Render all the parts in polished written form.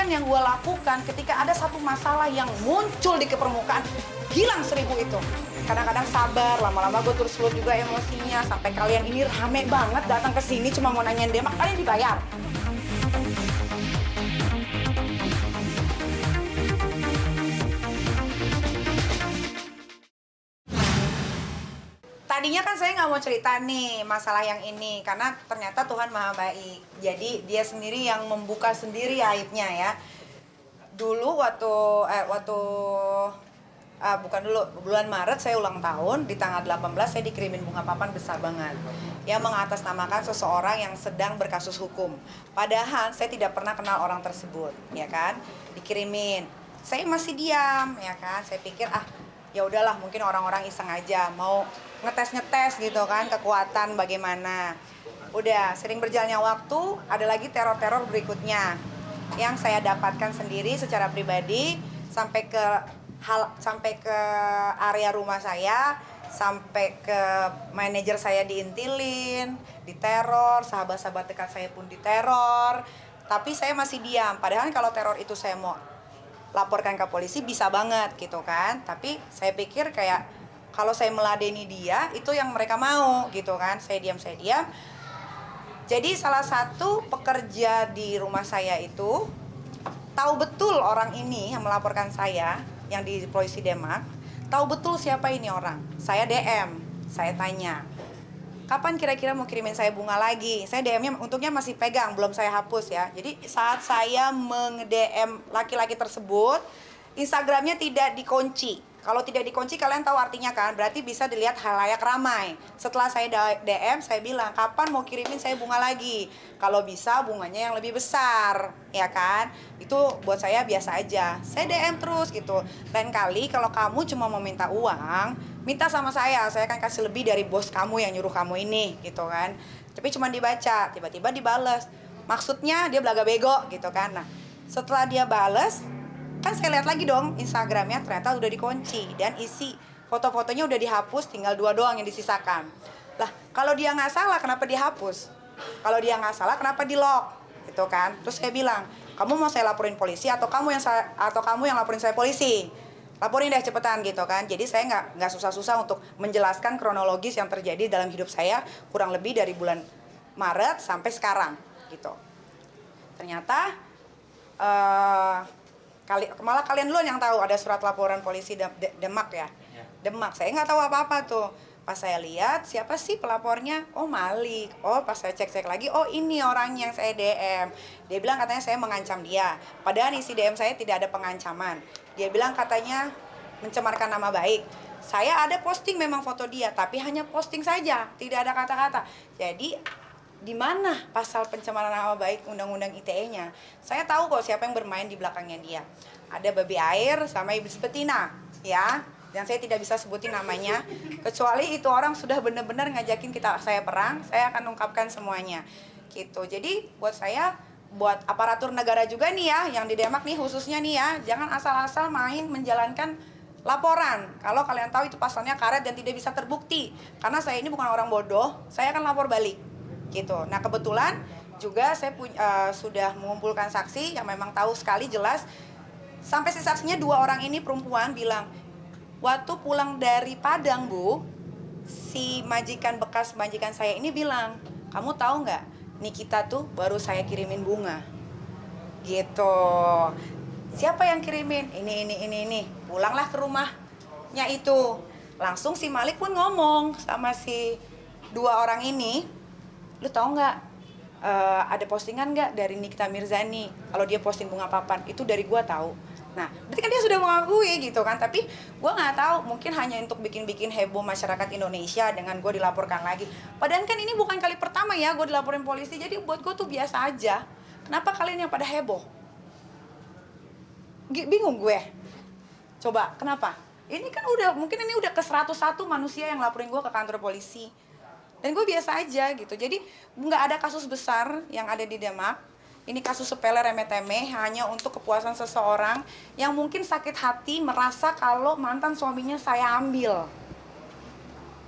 Bahkan yang gue lakukan ketika ada satu masalah yang muncul di permukaan, hilang 1000 itu. Kadang-kadang sabar, lama-lama gue terus load juga emosinya. Sampai kalian ini rame banget datang ke sini cuma mau nanyain Demak, kalian dibayar. Tadinya kan saya nggak mau cerita nih masalah yang ini, karena ternyata Tuhan Maha Baik. Jadi dia sendiri yang membuka sendiri aibnya ya. Dulu bukan dulu, bulan Maret saya ulang tahun, di tanggal 18 saya dikirimin bunga papan besar banget. Yang mengatasnamakan seseorang yang sedang berkasus hukum. Padahal saya tidak pernah kenal orang tersebut, ya kan? Dikirimin. Saya masih diam, ya kan? Saya pikir ya udahlah, mungkin orang-orang iseng aja mau ngetes gitu kan kekuatan bagaimana. Udah sering berjalannya waktu, ada lagi teror-teror berikutnya yang saya dapatkan sendiri secara pribadi sampai ke area rumah saya, sampai ke manajer saya diintilin, diteror, sahabat-sahabat dekat saya pun diteror. Tapi saya masih diam. Padahal kalau teror itu saya mau laporkan ke polisi bisa banget gitu kan. Tapi saya pikir kayak kalau saya meladeni dia itu yang mereka mau gitu kan. Saya diam. Jadi salah satu pekerja di rumah saya itu tahu betul orang ini yang melaporkan saya, yang di polisi Demak, tahu betul siapa ini orang. Saya DM, saya tanya, kapan kira-kira mau kirimin saya bunga lagi? Saya DM-nya untungnya masih pegang, belum saya hapus ya. Jadi saat saya meng-DM laki-laki tersebut, Instagramnya tidak dikunci. Kalau tidak dikunci kalian tahu artinya kan, berarti bisa dilihat halayak ramai. Setelah saya DM, saya bilang, kapan mau kirimin saya bunga lagi? Kalau bisa bunganya yang lebih besar, ya kan? Itu buat saya biasa aja. Saya DM terus gitu. Lain kali kalau kamu cuma mau minta uang, minta sama saya akan kasih lebih dari bos kamu yang nyuruh kamu ini, gitu kan? Tapi cuma dibaca, tiba-tiba dibales. Maksudnya dia belaga bego, gitu kan? Nah, setelah dia bales, kan saya lihat lagi dong Instagramnya ternyata udah dikunci dan isi foto-fotonya udah dihapus, tinggal 2 doang yang disisakan. Lah kalau dia nggak salah kenapa dihapus? Kalau dia nggak salah kenapa di lock? Gitu kan? Terus saya bilang, kamu mau saya laporin polisi atau kamu yang laporin saya polisi? Laporin deh cepetan gitu kan. Jadi saya nggak susah-susah untuk menjelaskan kronologis yang terjadi dalam hidup saya kurang lebih dari bulan Maret sampai sekarang gitu. Ternyata malah kalian duluan yang tahu ada surat laporan polisi Demak ya. Demak, saya nggak tahu apa-apa tuh. Pas saya lihat siapa sih pelapornya, oh Malik. Oh pas saya cek lagi, oh ini orang yang saya DM. Dia bilang katanya saya mengancam dia, padahal isi DM saya tidak ada pengancaman. Dia bilang katanya mencemarkan nama baik. Saya ada posting memang foto dia, tapi hanya posting saja, tidak ada kata-kata. Jadi di mana pasal pencemaran nama baik undang-undang ITE-nya? Saya tahu kok siapa yang bermain di belakangnya dia. Ada babi air sama iblis betina, ya. Dan saya tidak bisa sebutin namanya, kecuali itu orang sudah benar-benar ngajakin saya perang, saya akan ungkapkan semuanya. Gitu. Jadi buat saya, buat aparatur negara juga nih ya, yang di Demak nih khususnya nih ya, jangan asal-asal main menjalankan laporan. Kalau kalian tahu itu pasalnya karet dan tidak bisa terbukti. Karena saya ini bukan orang bodoh, saya akan lapor balik. Gitu. Nah kebetulan juga saya sudah mengumpulkan saksi yang memang tahu sekali jelas. Sampai si saksinya 2 orang ini perempuan bilang, waktu pulang dari Padang Bu, si bekas majikan saya ini bilang, kamu tahu nggak, Nikita tuh baru saya kirimin bunga. Gitu. Siapa yang kirimin? Ini. Pulanglah ke rumahnya itu. Langsung si Malik pun ngomong sama si 2 orang ini, lu tahu nggak ada postingan nggak dari Nikita Mirzani? Kalau dia posting bunga papan itu dari gua tahu. Nah berarti kan dia sudah mengakui gitu kan, tapi gua nggak tahu, mungkin hanya untuk bikin heboh masyarakat Indonesia dengan gua dilaporkan lagi. Padahal kan ini bukan kali pertama ya gua dilaporin polisi, jadi buat gua tuh biasa aja. Kenapa kalian yang pada heboh? Bingung gue. Coba kenapa? Ini kan mungkin ini udah ke 101 manusia yang laporin gua ke kantor polisi. Dan gue biasa aja gitu. Jadi nggak ada kasus besar yang ada di Demak. Ini kasus sepele remeh-temeh, hanya untuk kepuasan seseorang yang mungkin sakit hati merasa kalau mantan suaminya saya ambil.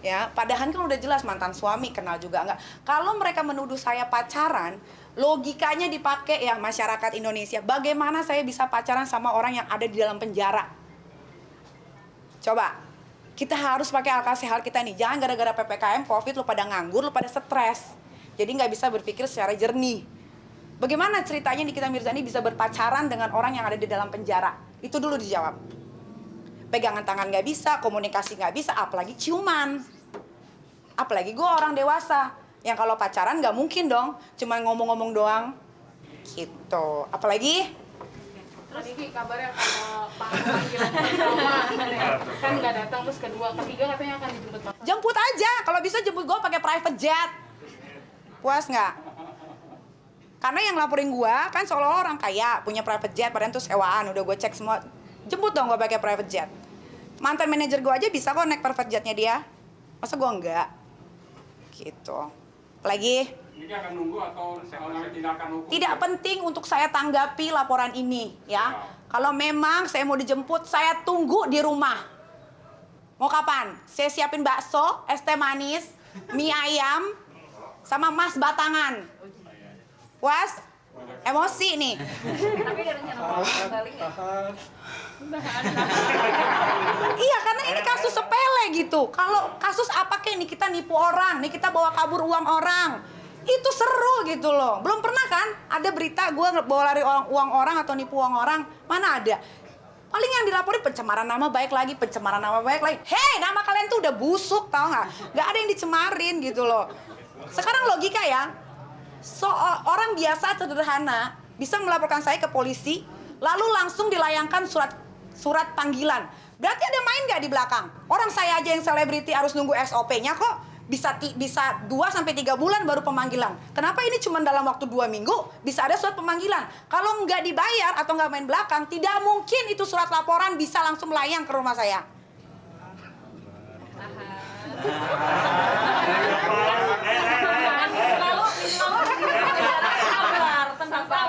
Ya, padahal kan udah jelas mantan suami, kenal juga enggak. Kalau mereka menuduh saya pacaran, logikanya dipakai ya masyarakat Indonesia. Bagaimana saya bisa pacaran sama orang yang ada di dalam penjara? Coba, kita harus pakai akal sehat kita nih. Jangan gara-gara PPKM, Covid, lu pada nganggur, lu pada stres. Jadi nggak bisa berpikir secara jernih. Bagaimana ceritanya Nikita Mirzani bisa berpacaran dengan orang yang ada di dalam penjara? Itu dulu dijawab. Pegangan tangan nggak bisa, komunikasi nggak bisa, apalagi ciuman. Apalagi gue orang dewasa, yang kalau pacaran nggak mungkin dong, cuma ngomong-ngomong doang. Gitu. Apalagi? Terus Ki, kabarnya kalau Pak panggilan pertama kan nggak datang, terus kedua, ketiga katanya akan dijemput Pak. Jemput aja, kalau bisa jemput gue pakai private jet. Puas nggak? Karena yang laporin gue kan seolah orang kaya, punya private jet, padahal itu sewaan, udah gue cek semua. Jemput dong gue pakai private jet. Mantan manajer gue aja bisa kok naik private jetnya dia. Masa gue enggak? Gitu. Apalagi? Ini akan nunggu atau tindakan hukum? Tidak penting untuk saya tanggapi laporan ini, ya. Kalau memang saya mau dijemput, saya tunggu di rumah. Mau kapan? Saya siapin bakso, es teh manis, mie ayam, sama mas batangan. Puas? Emosi nih. Tapi ada rencana mau kali nggak? Iya, karena ini kasus sepele gitu. Kalau kasus apa kayak nih, kita nipu orang, nih kita bawa kabur uang orang. Itu seru gitu loh. Belum pernah kan ada berita gue bawa lari uang orang atau nipu uang orang? Mana ada? Paling yang dilaporin pencemaran nama baik lagi, pencemaran nama baik lagi. Hei, nama kalian tuh udah busuk, tau nggak? Nggak ada yang dicemarin gitu loh. Sekarang logika ya, orang biasa sederhana bisa melaporkan saya ke polisi, lalu langsung dilayangkan surat panggilan. Berarti ada main nggak di belakang? Orang saya aja yang selebriti harus nunggu SOP-nya kok. Bisa 2-3 bulan baru pemanggilan. Kenapa ini cuma dalam waktu 2 minggu bisa ada surat pemanggilan? Kalau nggak dibayar atau nggak main belakang, tidak mungkin itu surat laporan bisa langsung melayang ke rumah saya.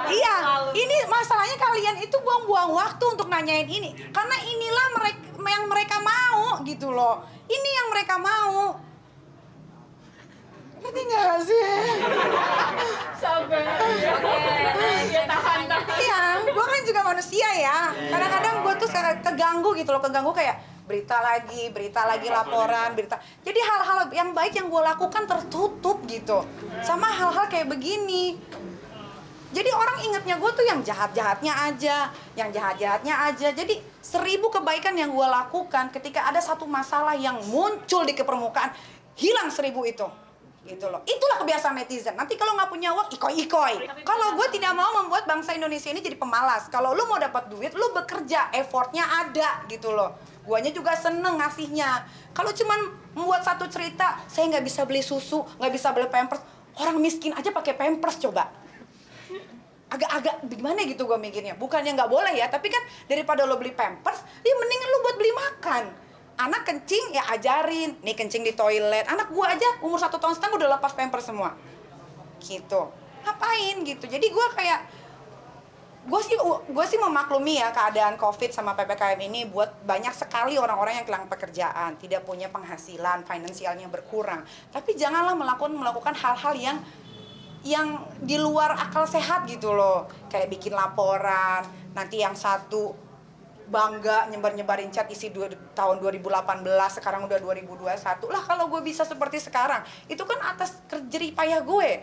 Iya, ini masalahnya kalian itu buang-buang waktu untuk nanyain ini. Karena inilah yang mereka mau gitu loh. Ini yang mereka mau. Ngerti nggak sih? Sabar. Ya tahan. Iya, gue kan juga manusia ya. Kadang-kadang gue tuh keganggu gitu loh, keganggu kayak berita lagi laporan, berita. Jadi hal-hal yang baik yang gue lakukan tertutup gitu. Sama hal-hal kayak begini. Jadi orang ingetnya gue tuh yang jahat-jahatnya aja, Jadi 1000 kebaikan yang gue lakukan ketika ada satu masalah yang muncul di permukaan, hilang 1000 itu. Gitu loh. Itulah kebiasaan netizen. Nanti kalau nggak punya uang, ikoi-ikoi. Kalau gue tidak mau membuat bangsa Indonesia ini jadi pemalas. Kalau lu mau dapat duit, lu bekerja, effortnya ada gitu loh. Guanya juga seneng ngasihnya. Kalau cuman membuat satu cerita, saya nggak bisa beli susu, nggak bisa beli pampers. Orang miskin aja pakai pampers coba. Agak gimana gitu gue mikirnya. Bukannya nggak boleh ya, tapi kan daripada lo beli pampers, ya mendingan lo buat beli makan. Anak kencing ya ajarin, nih kencing di toilet. Anak gua aja umur 1,5 tahun udah lepas pampers semua. Gitu. Ngapain gitu. Jadi gua kayak gue sih memaklumi ya keadaan Covid sama PPKM ini buat banyak sekali orang-orang yang kehilangan pekerjaan, tidak punya penghasilan, finansialnya berkurang. Tapi janganlah melakukan hal-hal yang di luar akal sehat gitu loh. Kayak bikin laporan, nanti yang satu bangga nyebarin chat isi tahun 2018, sekarang udah 2021. Lah kalau gue bisa seperti sekarang, itu kan atas jerih payah gue.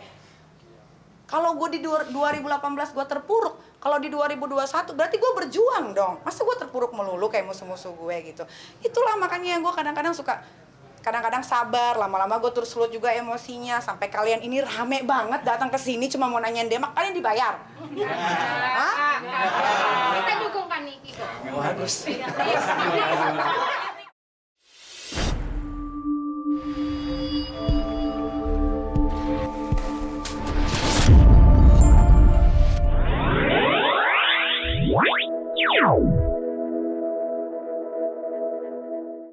Kalau gue di 2018 gue terpuruk, kalau di 2021 berarti gue berjuang dong. Masa gue terpuruk melulu kayak musuh-musuh gue gitu. Itulah makanya gue kadang-kadang sabar, lama-lama gue terus sulut juga emosinya sampai kalian ini rame banget datang ke sini cuma mau nanyain Demak, kalian dibayar? Hah? Kita dukung kan Niki kok. Bagus.